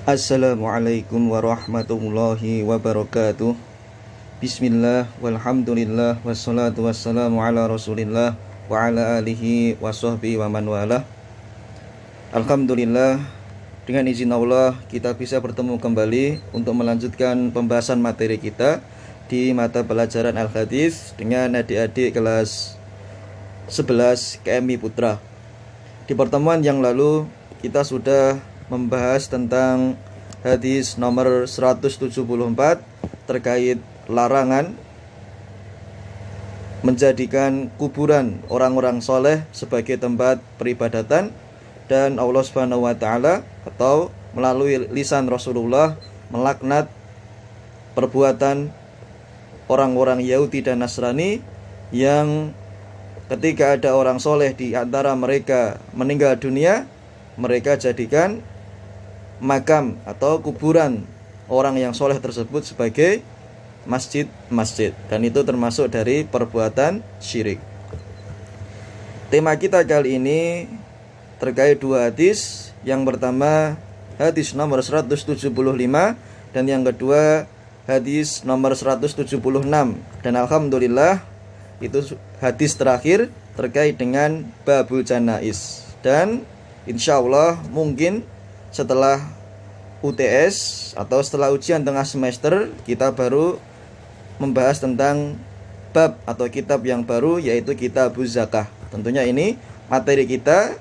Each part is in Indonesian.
Assalamualaikum warahmatullahi wabarakatuh. Bismillah, walhamdulillah, wassalatu wassalamu ala rasulillah wa ala alihi wa sahbihi wa man walah. Alhamdulillah, dengan izin Allah kita bisa bertemu kembali untuk melanjutkan pembahasan materi kita di mata pelajaran Al-Hadis dengan adik-adik kelas 11 KMI Putra. Di pertemuan yang lalu kita sudah membahas tentang hadis nomor 174 terkait larangan menjadikan kuburan orang-orang soleh sebagai tempat peribadatan, dan Allah Subhanahu wa Ta'ala atau melalui lisan Rasulullah melaknat perbuatan orang-orang Yahudi dan Nasrani yang ketika ada orang soleh di antara mereka meninggal dunia, mereka jadikan makam atau kuburan orang yang soleh tersebut sebagai masjid-masjid, dan itu termasuk dari perbuatan syirik. Tema kita kali ini terkait dua hadis. Yang pertama hadis nomor 175 dan yang kedua hadis nomor 176, dan alhamdulillah itu hadis terakhir terkait dengan babul janais. Dan insyaallah mungkin setelah UTS atau setelah ujian tengah semester kita baru membahas tentang bab atau kitab yang baru, yaitu Kitabuz Zakah. Tentunya ini materi kita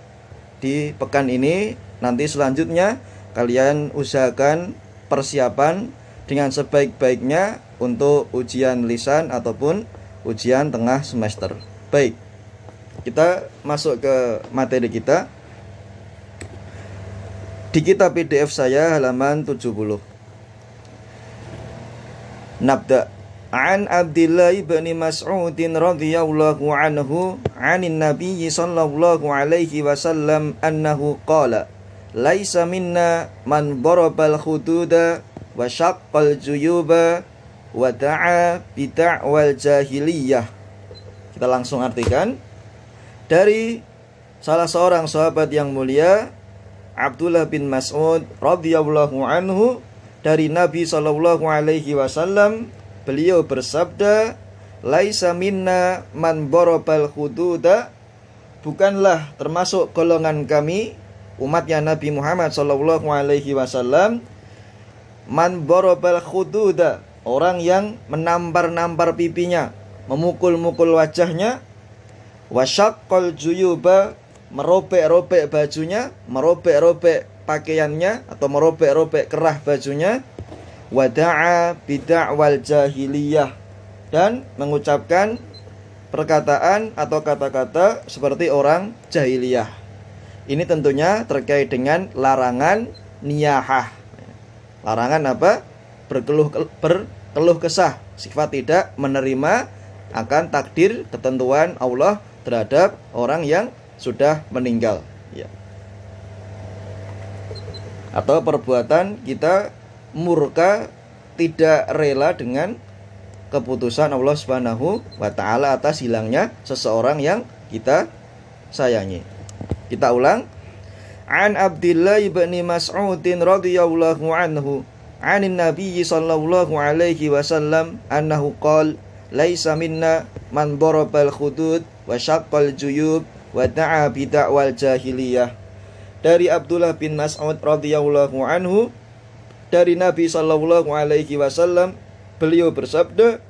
di pekan ini. Nanti selanjutnya kalian usahakan persiapan dengan sebaik-baiknya untuk ujian lisan ataupun ujian tengah semester. Baik, kita masuk ke materi kita. Di kitab PDF saya halaman 70. Nabda. An Abdillah ibn Mas'ud radhiyallahu anhu 'anin Nabiy sallallahu alaihi wasallam annahu qala laisa minna man darabal khududa wa syaqqal juyuba wa da'a bid'awal jahiliyah. Kita langsung artikan. Dari salah seorang sahabat yang mulia Abdullah bin Mas'ud radhiyallahu anhu, dari Nabi sallallahu alaihi wasallam, beliau bersabda, laisa minna man darabal hududa, bukanlah termasuk golongan kami umatnya Nabi Muhammad sallallahu alaihi wasallam, man darabal hududa, orang yang menampar-nampar pipinya, memukul-mukul wajahnya, wasyaqqal juyuba, merobek-robek bajunya, merobek-robek pakaiannya atau merobek-robek kerah bajunya, wada'a bid'awal jahiliyah, dan mengucapkan perkataan atau kata-kata seperti orang jahiliyah. Ini tentunya terkait dengan larangan niyahah. Larangan apa? Berkeluh kesah, sifat tidak menerima akan takdir ketentuan Allah terhadap orang yang sudah meninggal, ya. Atau perbuatan kita murka, tidak rela dengan keputusan Allah Subhanahu wa Ta'ala atas hilangnya seseorang yang kita sayangi. Kita ulang. An Abdillah ibn Mas'ud radhiyallahu anhu 'anin Nabiy sallallahu alaihi wasallam annahu qala laisa minna man darabal khudud wa syaqqal juyub wa da'a bid'awal jahiliyah. Dari Abdullah bin Mas'ud radhiyallahu anhu, dari Nabi sallallahu alaihi wasallam, beliau bersabda,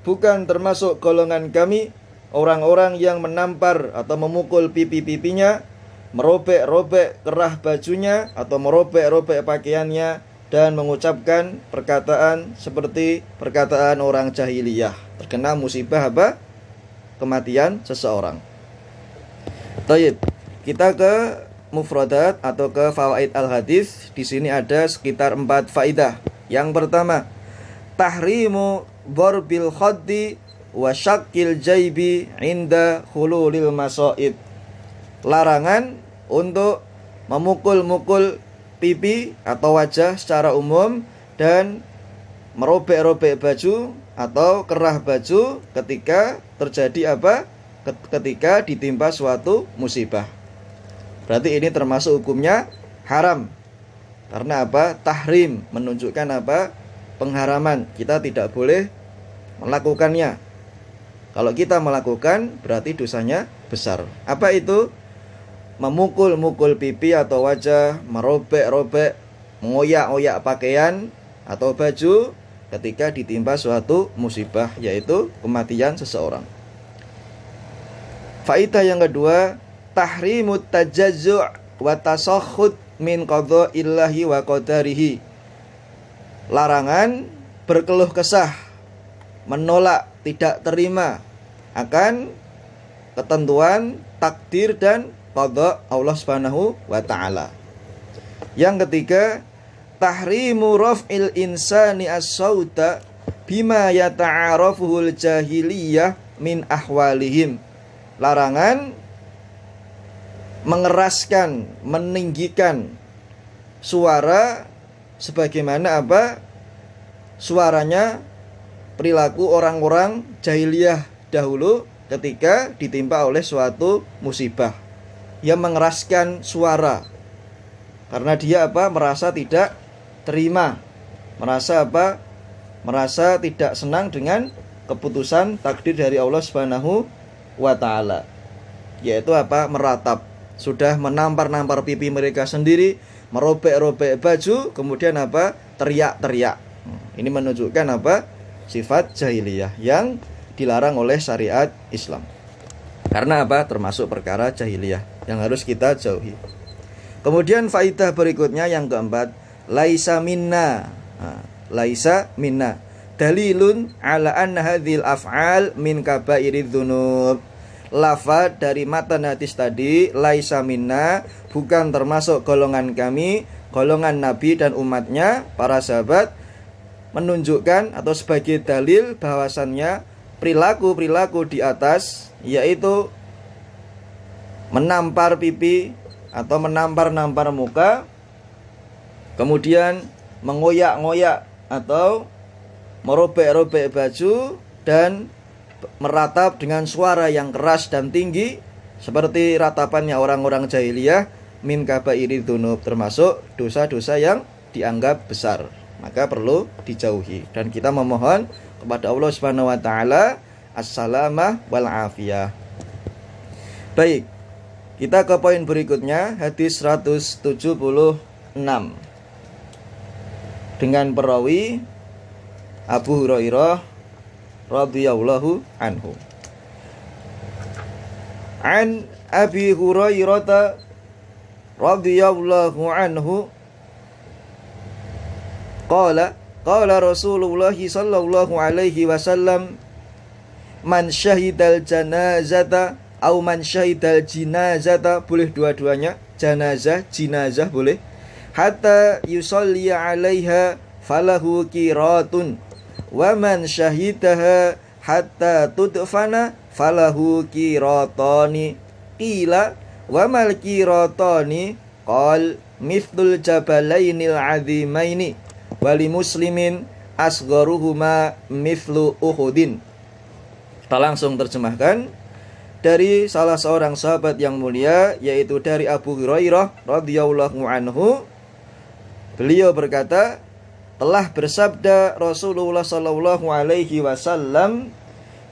bukan termasuk golongan kami orang-orang yang menampar atau memukul pipi-pipinya, merobek-robek kerah bajunya atau merobek-robek pakaiannya, dan mengucapkan perkataan seperti perkataan orang jahiliyah, terkena musibah apa? Kematian seseorang. Baik, kita ke mufradat atau ke fawaid al-hadis. Di sini ada sekitar 4 faidah. Yang pertama, tahrimu darbil khaddi wa syaqqil jaybi inda khululil masaib. Larangan untuk memukul-mukul pipi atau wajah secara umum dan merobek-robek baju atau kerah baju ketika terjadi apa? Ketika ditimpa suatu musibah. Berarti ini termasuk hukumnya haram. Karena apa? Tahrim, menunjukkan apa? Pengharaman. Kita tidak boleh melakukannya. Kalau kita melakukan berarti dosanya besar. Apa itu? Memukul-mukul pipi atau wajah, merobek-robek, mengoyak-oyak pakaian atau baju ketika ditimpa suatu musibah, yaitu kematian seseorang. Faedah yang kedua, tahrimut tajazzu' wa tasakhut min qada'illahi wa qadarihi. Larangan berkeluh kesah, menolak, tidak terima akan ketentuan takdir dan qada Allah Subhanahu wa taala. Yang ketiga, tahrimu raf'il insani as-sauta bima yata'arafuhul jahiliyah min ahwalihim. Larangan mengeraskan, meninggikan suara sebagaimana apa? Suaranya perilaku orang-orang jahiliyah dahulu ketika ditimpa oleh suatu musibah. Yang mengeraskan suara karena dia apa? Merasa tidak terima, merasa apa? Merasa tidak senang dengan keputusan takdir dari Allah Subhanahu wa taala. Yaitu apa? Meratap. Sudah menampar-nampar pipi mereka sendiri, merobek-robek baju, kemudian apa? Teriak-teriak. Ini menunjukkan apa? Sifat jahiliyah yang dilarang oleh syariat Islam. Karena apa? Termasuk perkara jahiliyah yang harus kita jauhi. Kemudian faidah berikutnya yang keempat, laisa minna. Laisa minna. Dalilun ala anna hadhil af'al min kabairidz dzunub. Lafaz dari matan hadis tadi, laisa minna, bukan termasuk golongan kami, golongan Nabi dan umatnya, para sahabat, menunjukkan atau sebagai dalil bahwasannya perilaku-perilaku di atas, yaitu menampar pipi atau menampar-nampar muka, kemudian mengoyak-ngoyak atau merobek-robek baju dan meratap dengan suara yang keras dan tinggi seperti ratapannya orang-orang jahiliyah, min kabairidz dzunub, termasuk dosa-dosa yang dianggap besar, maka perlu dijauhi. Dan kita memohon kepada Allah Subhanahu wa taala as-salamah wal afiyah. Baik, kita ke poin berikutnya, hadis 176 dengan perawi Abu Hurairah radhiyallahu anhu. An Abi Hurairah radhiyallahu anhu qala Rasulullah sallallahu alaihi wasallam, man syahidal janazata au man syahidal jinazata, boleh dua-duanya, janazah, jinazah boleh, hatta yusalli alaiha falahu qiratun, wa man syahidaha hatta tudfana falahu qiratani, qila wa mal qiratani, qal mithlul jabalainil azimaini, wali muslimin asgharuhuma mithlu uhudin. Kita langsung terjemahkan dari salah seorang sahabat yang mulia, yaitu dari Abu Hurairah radhiyallahu anhu. Beliau berkata, telah bersabda Rasulullah sallallahu alaihi wasallam,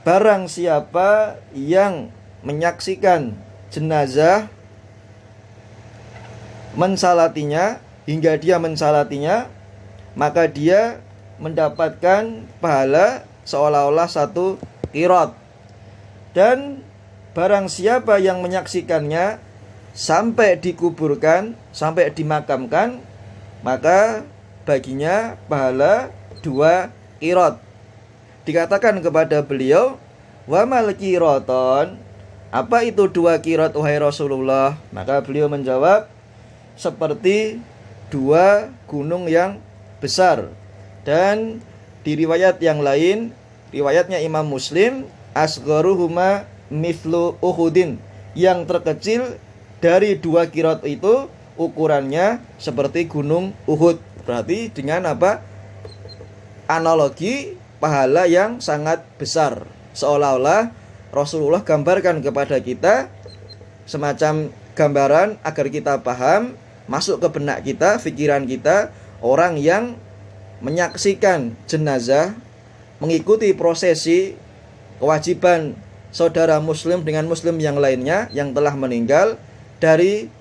barang siapa yang menyaksikan jenazah, mensalatinya hingga dia mensalatinya, maka dia mendapatkan pahala seolah-olah satu qirat. Dan barang siapa yang menyaksikannya sampai dikuburkan, sampai dimakamkan, maka baginya pahala 2 qirat. Dikatakan kepada beliau, wa mal qiraton, apa itu 2 qirat wahai Rasulullah? Maka beliau menjawab, seperti 2 gunung yang besar. Dan di riwayat yang lain, riwayatnya Imam Muslim, asgharuhuma mithlu uhudin, yang terkecil dari 2 qirat itu ukurannya seperti gunung Uhud. Berarti dengan apa? Analogi pahala yang sangat besar. Seolah-olah Rasulullah gambarkan kepada kita semacam gambaran agar kita paham masuk ke benak kita, pikiran kita, orang yang menyaksikan jenazah, mengikuti prosesi kewajiban saudara muslim dengan muslim yang lainnya yang telah meninggal, dari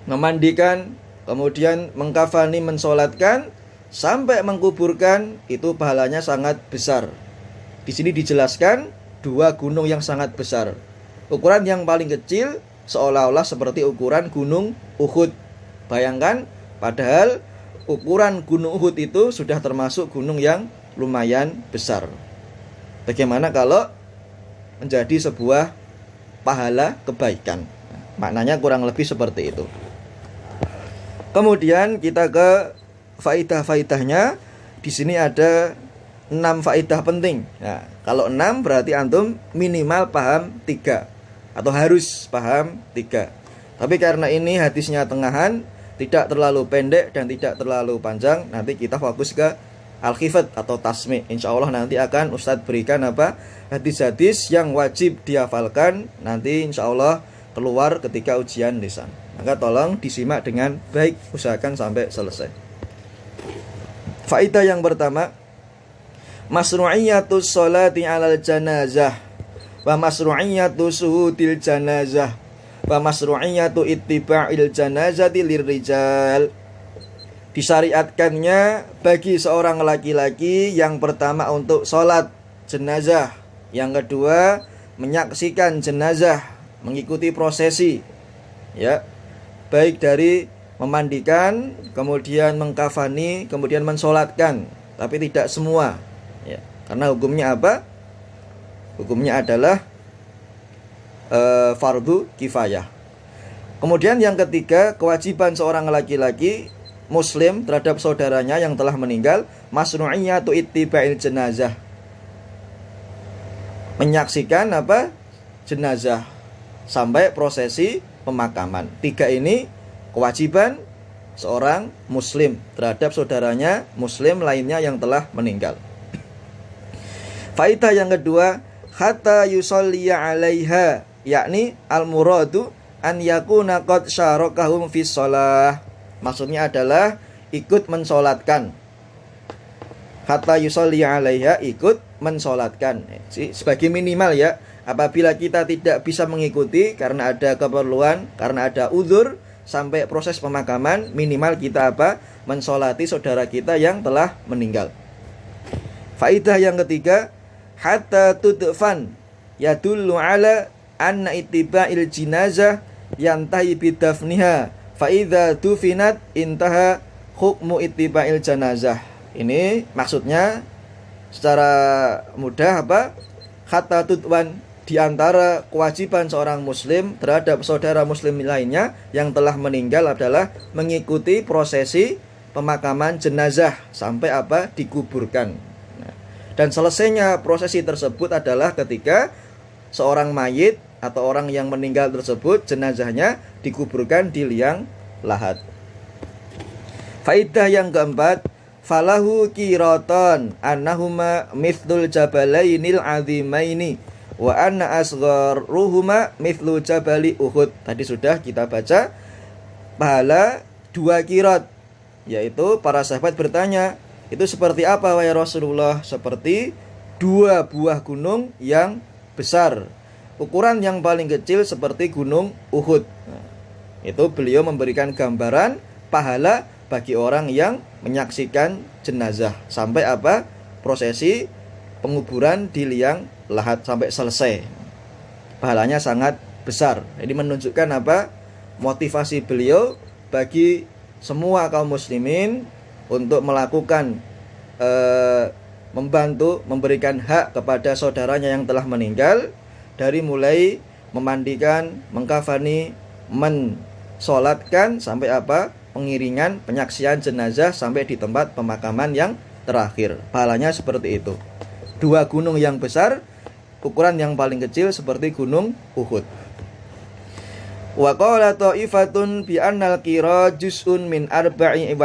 memandikan, kemudian mengkafani, mensolatkan, sampai mengkuburkan, itu pahalanya sangat besar. Di sini dijelaskan dua gunung yang sangat besar. Ukuran yang paling kecil seolah-olah seperti ukuran gunung Uhud. Bayangkan, padahal ukuran gunung Uhud itu sudah termasuk gunung yang lumayan besar. Bagaimana kalau menjadi sebuah pahala kebaikan? Maknanya kurang lebih seperti itu. Kemudian kita ke faidah-faidahnya. Di sini ada 6 faidah penting. Nah, kalau 6 berarti antum minimal paham 3 atau harus paham 3. Tapi karena ini hadisnya tengahan, tidak terlalu pendek dan tidak terlalu panjang, nanti kita fokus ke al-khifat atau tasmi'. Insya Allah nanti akan Ustadz berikan hadis-hadis yang wajib dihafalkan, nanti insya Allah keluar ketika ujian lisan. Maka tolong disimak dengan baik, usahakan sampai selesai. Faidah yang pertama, masru'iyatus sholati 'alal janazah wa masru'iyatu suhudil janazah wa masru'iyatu ittiba'il janazati lirrijal. Disyariatkannya bagi seorang laki-laki yang pertama untuk sholat jenazah, yang kedua menyaksikan jenazah, mengikuti prosesi, ya, baik dari memandikan, kemudian mengkafani, kemudian mensolatkan, tapi tidak semua, ya, karena hukumnya apa? Hukumnya adalah fardu kifayah. Kemudian yang ketiga, kewajiban seorang laki-laki muslim terhadap saudaranya yang telah meninggal, masnu'iyatu ittiba'il jenazah, menyaksikan jenazah sampai prosesi pemakaman. 3 ini kewajiban seorang muslim terhadap saudaranya muslim lainnya yang telah meninggal. Faidah yang kedua, hatta yusalliya 'alaiha, yakni al-muradu an yakuna qad syarakahum fi shalah. Maksudnya adalah ikut mensolatkan. Hatta yusalliya 'alaiha, ikut mensolatkan. Sebagai minimal, ya, apabila kita tidak bisa mengikuti karena ada keperluan, karena ada uzur sampai proses pemakaman, minimal kita mensolati saudara kita yang telah meninggal. Faidah yang ketiga, hatta tudfan yadullu ala anna ittiba'il jinazah yantahi bidafniha fa idza dufinat intaha hukmu ittiba'il janazah. Ini maksudnya secara mudah hatta tudwan, di antara kewajiban seorang muslim terhadap saudara muslim lainnya yang telah meninggal adalah mengikuti prosesi pemakaman jenazah sampai dikuburkan. Dan selesainya prosesi tersebut adalah ketika seorang mayit atau orang yang meninggal tersebut, jenazahnya dikuburkan di liang lahat. Faidah yang keempat, falahu qiraton annahuma mithlul jabalainil azimaini wa anna asgharuhuma mithlu jabali Uhud. Tadi sudah kita baca pahala 2 qirat, yaitu para sahabat bertanya, itu seperti apa wahai Rasulullah? Seperti 2 buah gunung yang besar. Ukuran yang paling kecil seperti gunung Uhud. Itu beliau memberikan gambaran pahala bagi orang yang menyaksikan jenazah sampai prosesi penguburan di liang lahat sampai selesai. Pahalanya sangat besar. Ini menunjukkan motivasi beliau bagi semua kaum muslimin untuk melakukan membantu, memberikan hak kepada saudaranya yang telah meninggal, dari mulai memandikan, mengkafani, mensolatkan, sampai pengiringan, penyaksian jenazah sampai di tempat pemakaman yang terakhir. Pahalanya seperti itu. 2 gunung yang besar, ukuran yang paling kecil seperti gunung Uhud. Wa qala ta'ifatun bi annal qira juz'un min 24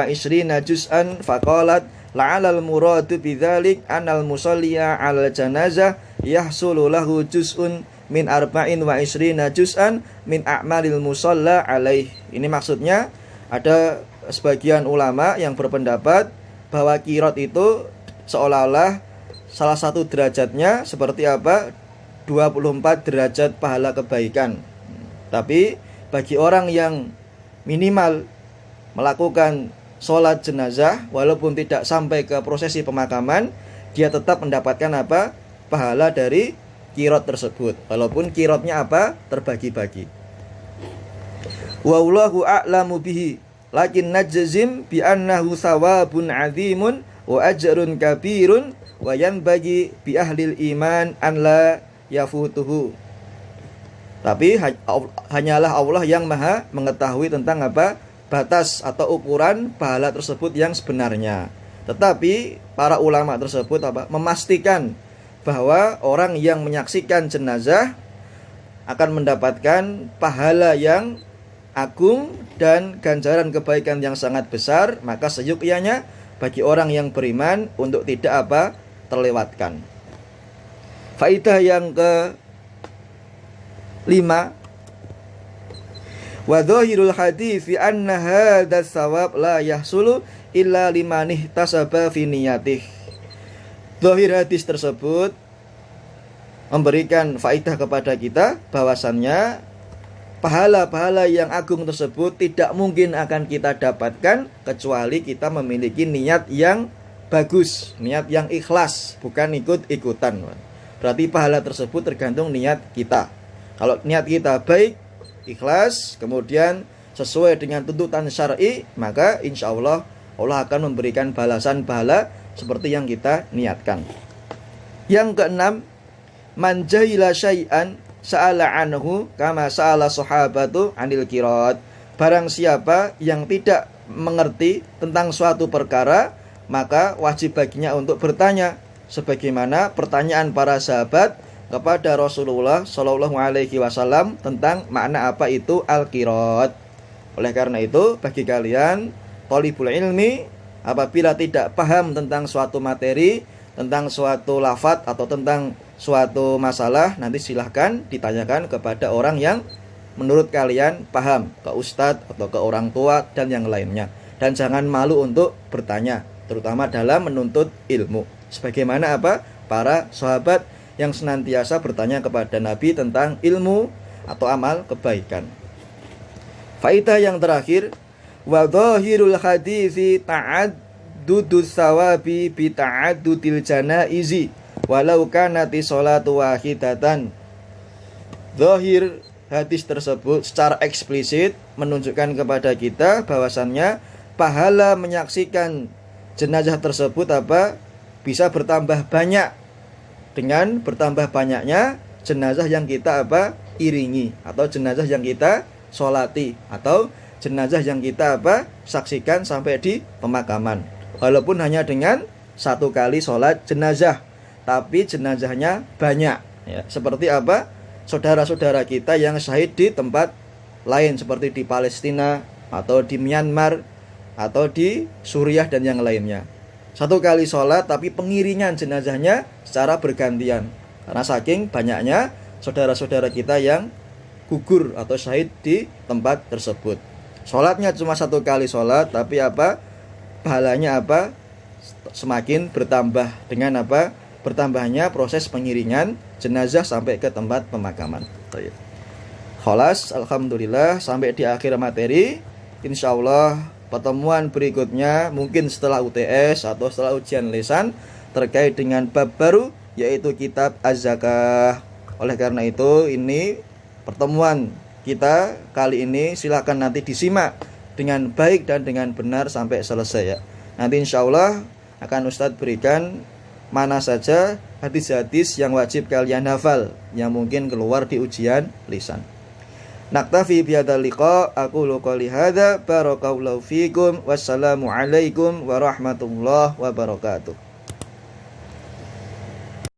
juz'an faqalat la'alal muradu bidzalik annal musalliya 'alal janazah yahsulu lahu juz'un min arba'in wa isrina juz'an min a'malil musalla alaih. Ini maksudnya ada sebagian ulama yang berpendapat bahwa qiraat itu seolah-olah salah satu derajatnya seperti apa? 24 derajat pahala kebaikan. Tapi bagi orang yang minimal melakukan sholat jenazah walaupun tidak sampai ke prosesi pemakaman, dia tetap mendapatkan apa? Pahala dari qiraat tersebut, walaupun qiraatnya apa? Terbagi-bagi. Wallahu a'lamu bihi, lakin najzim bi annahu thawabun 'azimun wa ajrun kabirun wa yanbaghi bi ahlil iman an la yafutuhu. Tapi hanyalah Allah yang maha mengetahui tentang apa? Batas atau ukuran pahala tersebut yang sebenarnya. Tetapi para ulama tersebut apa? Memastikan bahwa orang yang menyaksikan jenazah akan mendapatkan pahala yang agung dan ganjaran kebaikan yang sangat besar, maka seyukianya bagi orang yang beriman untuk tidak apa? Terlewatkan. Faidah yang ke-5, wa dhahirul hadits fi anna hadzal thawab la yahsulu illa liman ihtasaba fi niyatihi. Zahir hadis tersebut memberikan faedah kepada kita bahwasannya pahala-pahala yang agung tersebut tidak mungkin akan kita dapatkan kecuali kita memiliki niat yang bagus, niat yang ikhlas, bukan ikut-ikutan. Berarti pahala tersebut tergantung niat kita. Kalau niat kita baik, ikhlas, kemudian sesuai dengan tuntutan syar'i, maka insya Allah Allah akan memberikan balasan pahala seperti yang kita niatkan. Yang keenam, man jahila syai'an sa'ala anhu kama sa'ala sahabatu anil qiraat. Barang siapa yang tidak mengerti tentang suatu perkara, maka wajib baginya untuk bertanya sebagaimana pertanyaan para sahabat kepada Rasulullah Shallallahu alaihi wasallam tentang makna apa itu al-qiraat. Oleh karena itu, bagi kalian thalibul ilmi, apabila tidak paham tentang suatu materi, tentang suatu lafadz atau tentang suatu masalah, nanti silahkan ditanyakan kepada orang yang menurut kalian paham, ke ustadz atau ke orang tua dan yang lainnya. Dan jangan malu untuk bertanya, terutama dalam menuntut ilmu. Sebagaimana apa? Para sahabat yang senantiasa bertanya kepada Nabi tentang ilmu atau amal kebaikan. Faedah yang terakhir, wa dhahirul haditsi ta'addudus sawabi bi ta'addudil janaizi walau kanati sholatu wahidatan. Zahir hadis tersebut secara eksplisit menunjukkan kepada kita bahwasannya pahala menyaksikan jenazah tersebut apa? Bisa bertambah banyak dengan bertambah banyaknya jenazah yang kita apa? Iringi, atau jenazah yang kita sholati, atau jenazah yang kita apa? Saksikan sampai di pemakaman. Walaupun hanya dengan satu kali sholat jenazah, tapi jenazahnya banyak, ya. Seperti apa? Saudara-saudara kita yang syahid di tempat lain, seperti di Palestina atau di Myanmar atau di Suriah dan yang lainnya. Satu kali sholat tapi pengiringan jenazahnya secara bergantian, karena saking banyaknya saudara-saudara kita yang gugur atau syahid di tempat tersebut. Sholatnya cuma satu kali sholat, tapi apa? Pahalanya apa? Semakin bertambah dengan apa? Bertambahnya proses pengiringan jenazah sampai ke tempat pemakaman. Khalas, alhamdulillah, sampai di akhir materi. Insyaallah pertemuan berikutnya mungkin setelah UTS atau setelah ujian lisan terkait dengan bab baru, yaitu kitab Az-Zakah. Oleh karena itu, ini pertemuan kita kali ini silakan nanti disimak dengan baik dan dengan benar sampai selesai, ya. Nanti insya Allah akan Ustadz berikan mana saja hadis-hadis yang wajib kalian hafal yang mungkin keluar di ujian lisan. Naktafi bihadzal liqa, aqulu qouli hadza, barakallahu fikum, wassalamu alaikum warahmatullahi wabarakatuh.